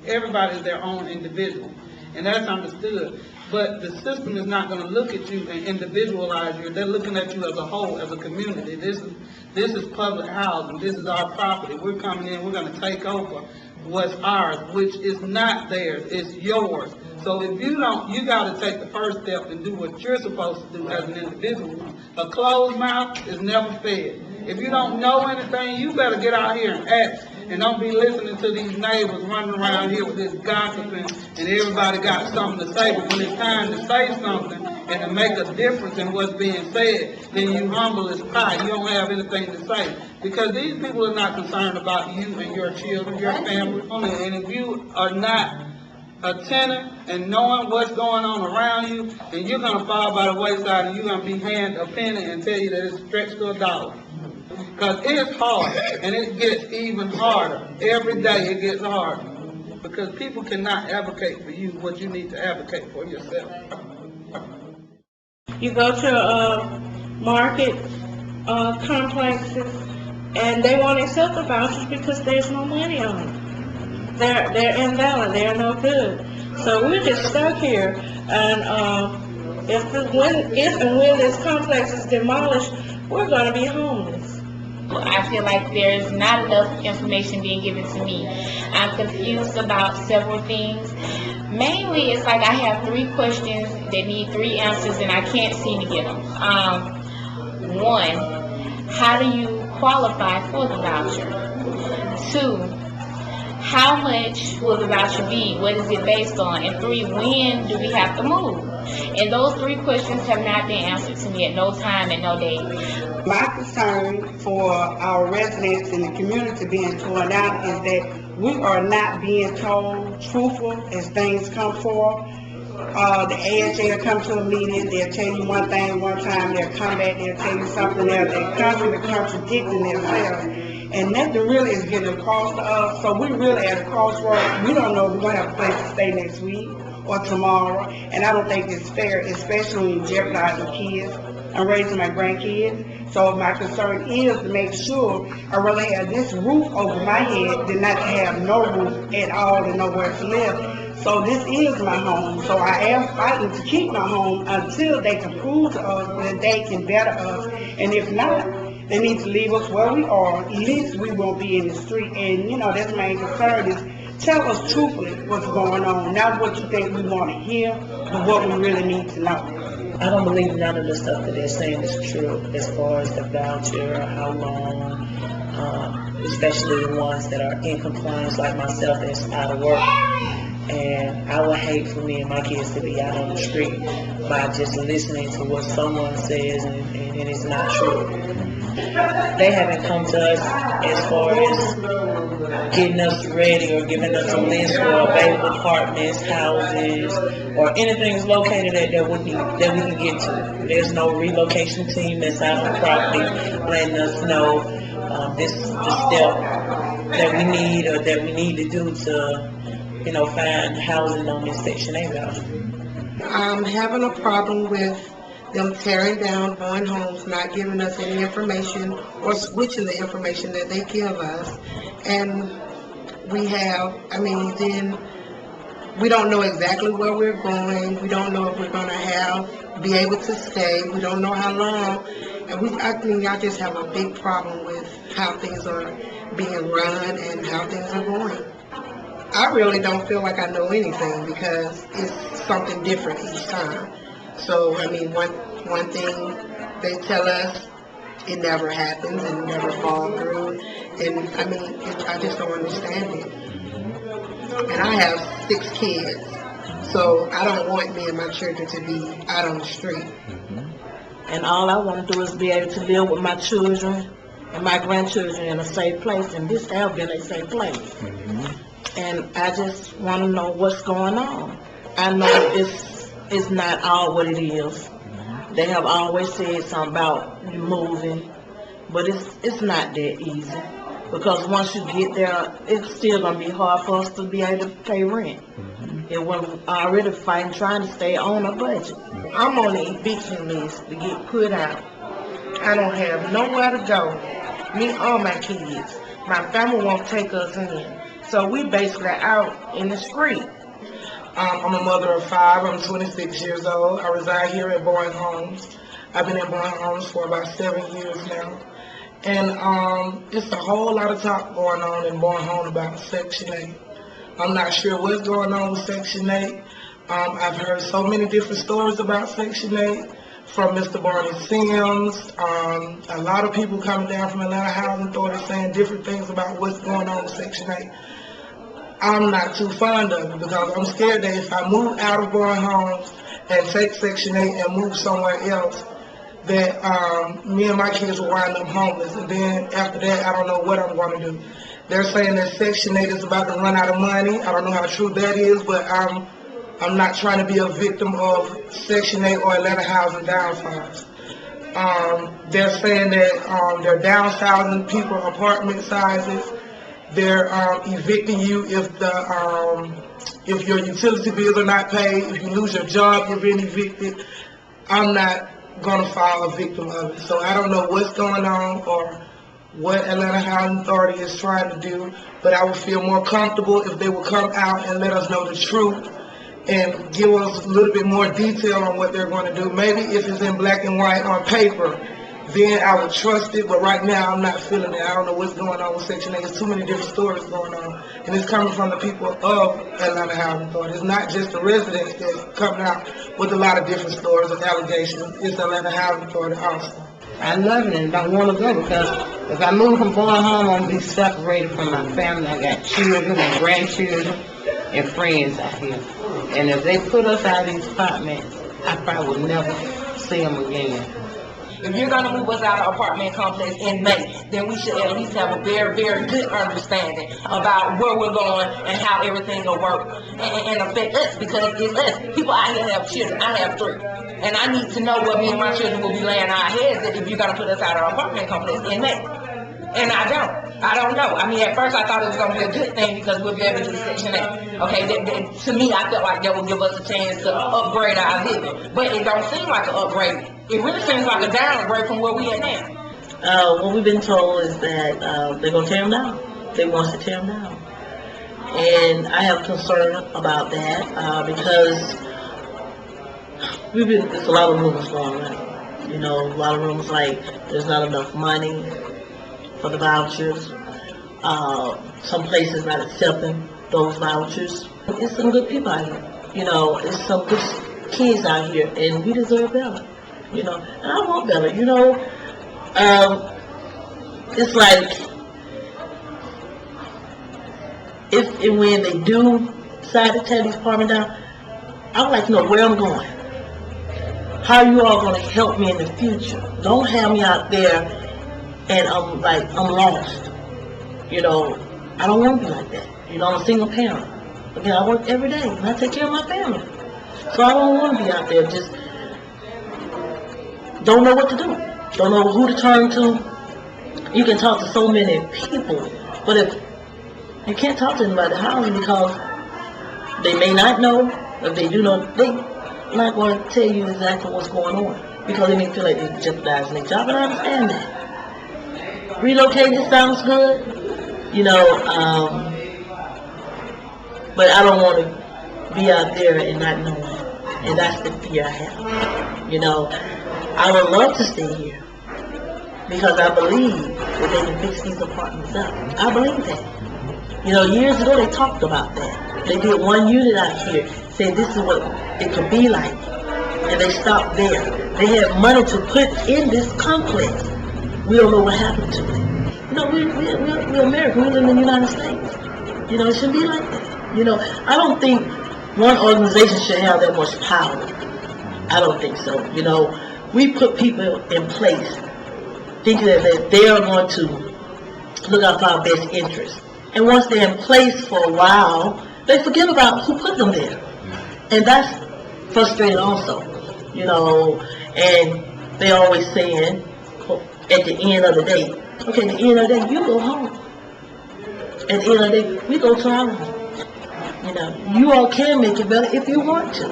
everybody is their own individual, and that's understood. But the system is not going to look at you and individualize you. They're looking at you as a whole, as a community. This is public housing. This is our property. We're coming in. We're going to take over what's ours, which is not theirs. It's yours. So if you don't, you got to take the first step and do what you're supposed to do as an individual. A closed mouth is never fed. If you don't know anything, you better get out here and ask. And don't be listening to these neighbors running around here with this gossiping and everybody got something to say. But when it's time to say something and to make a difference in what's being said, then you humble as pie. You don't have anything to say. Because these people are not concerned about you and your children, your family. And if you are not attentive and knowing what's going on around you, then you're going to fall by the wayside and you're going to be handed a penny and tell you that it's stretched to $1. Because it's hard, and it gets even harder. Every day it gets harder. Because people cannot advocate for you what you need to advocate for yourself. You go to market complexes, and they won't accept the vouchers because there's no money on them. They're invalid. They're no good. So we're just stuck here. And if and when this complex is demolished, we're going to be homeless. I feel like there's not enough information being given to me. I'm confused about several things. Mainly, it's like I have 3 questions that need 3 answers, and I can't seem to get them. 1, how do you qualify for the voucher? 2, how much will the voucher be? What is it based on? And 3, when do we have to move? And those 3 questions have not been answered to me at no time and no day. My concern for our residents in the community being torn out is that we are not being told truthful as things come forth. The AHA will come to a meeting, they'll tell you one thing one time, they'll come back, they'll tell you something else. They're constantly contradicting themselves. And nothing really is getting across to us, so we're really at a crossroads. We don't know if we're going to have a place to stay next week or tomorrow, and I don't think it's fair, especially when you jeopardize the kids. I'm raising my grandkids, so my concern is to make sure I rather have this roof over my head than not to have no roof at all and nowhere to live. So this is my home, so I am fighting to keep my home until they can prove to us that they can better us, and if not, they need to leave us where we are. At least we won't be in the street. And you know, that's my main concern is tell us truthfully what's going on, not what you think we want to hear, but what we really need to know. I don't believe none of the stuff that they're saying is true as far as the voucher, how long, especially the ones that are in compliance like myself that's out of work. And I would hate for me and my kids to be out on the street by just listening to what someone says and it's not true. They haven't come to us as far as getting us ready or giving us a list for available apartments, houses, or anything that's located that we can get to. There's no relocation team that's out on property letting us know this is the step that we need or that we need to do to, find housing on this Section 8 voucher. I'm having a problem with them tearing down Bowen homes, not giving us any information or switching the information that they give us. And then we don't know exactly where we're going. We don't know if we're going to be able to stay. We don't know how long. And I just have a big problem with how things are being run and how things are going. I really don't feel like I know anything because it's something different each time. So, one thing they tell us, it never happens and never falls through. And, I just don't understand it. And I have 6 kids, so I don't want me and my children to be out on the street. And all I want to do is be able to live with my children and my grandchildren in a safe place, and this has been a safe place. And I just want to know what's going on. I know it's not all what it is. They have always said something about moving, but it's not that easy. Because once you get there, it's still going to be hard for us to be able to pay rent. And we're already fighting, trying to stay on a budget. I'm on the eviction list to get put out. I don't have nowhere to go, me or my kids. My family won't take us in. So we basically out in the street. I'm a mother of 5. I'm 26 years old. I reside here at Bowen Homes. I've been in Bowen Homes for about 7 years now. And it's a whole lot of talk going on in Bowen Homes about Section 8. I'm not sure what's going on with Section 8. I've heard so many different stories about Section 8 from Mr. Barney Sims. A lot of people coming down from Atlanta Housing Authority saying different things about what's going on with Section 8. I'm not too fond of it because I'm scared that if I move out of Bowen Homes and take Section 8 and move somewhere else, that me and my kids will wind up homeless. And then after that, I don't know what I'm going to do. They're saying that Section 8 is about to run out of money. I don't know how true that is, but I'm not trying to be a victim of Section 8 or Atlanta housing downfalls. They're saying that they're downsizing people apartment sizes. They're evicting you if your utility bills are not paid. If you lose your job, you're being evicted. I'm not going to fall a victim of it. So I don't know what's going on or what Atlanta Housing Authority is trying to do, but I would feel more comfortable if they would come out and let us know the truth and give us a little bit more detail on what they're going to do. Maybe if it's in black and white on paper, then I would trust it, but right now I'm not feeling it. I don't know what's going on with Section 8. There's too many different stories going on, and it's coming from the people of Atlanta Housing Authority. It's not just the residents that's coming out with a lot of different stories and allegations. It's Atlanta Housing Authority also. I love it and don't want to go because if I move from Bowen home, I'm going to be separated from my family. I got children and grandchildren and friends out here. And if they put us out of these apartments, I probably will never see them again. If you're going to move us out of apartment complex in May, then we should at least have a very, very good understanding about where we're going and how everything will work and affect us, because it's us. People out here have children. I have 3. And I need to know what me and my children will be laying our heads at if you're going to put us out of our apartment complex in May. And I don't know. I mean, at first I thought it was going to be a good thing because we'll be able to do Section 8. Okay, to me, I felt like that would give us a chance to upgrade our living. But it don't seem like an upgrade. It really seems like a downgrade from where we at now. What we've been told is that they're going to tear them down. They want us to tear them down. And I have concern about that because there's a lot of rumors going around. You know, a lot of rumors like there's not enough money for the vouchers. Some places not accepting those vouchers. It's some good people out here. You know, it's some good kids out here, and we deserve better. You know, and I want better. You know, it's like if and when they do decide to tear these apartments down, I would like to know where I'm going. How are you all going to help me in the future? Don't have me out there and I'm lost. You know, I don't want to be like that. You know, I'm a single parent. Again, I work every day and I take care of my family. So I don't want to be out there just don't know what to do. Don't know who to turn to. You can talk to so many people, but if you can't talk to anybody, how? Because they may not know. If they do know, they're not going to tell you exactly what's going on because they may feel like they're jeopardizing their job, and I understand that. Relocating sounds good, you know, but I don't want to be out there and not knowing, and that's the fear I have. You know, I would love to stay here because I believe that they can fix these apartments up. I believe that. You know, years ago they talked about that. They did one unit out here, said this is what it could be like, and they stopped there. They had money to put in this complex. We don't know what happened to it. You know, we're American. We live in the United States. You know, it shouldn't be like that. You know, I don't think one organization should have that much power. I don't think so. You know, we put people in place thinking that they are going to look out for our best interests. And once they're in place for a while, they forget about who put them there. And that's frustrating also, you know, and they always saying at the end of the day, okay, at the end of the day, you go home. At the end of the day, we go to our home. You know, you all can make it better if you want to,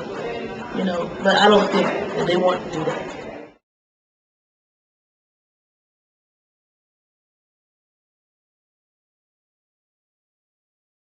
you know, but I don't think that they want to do that.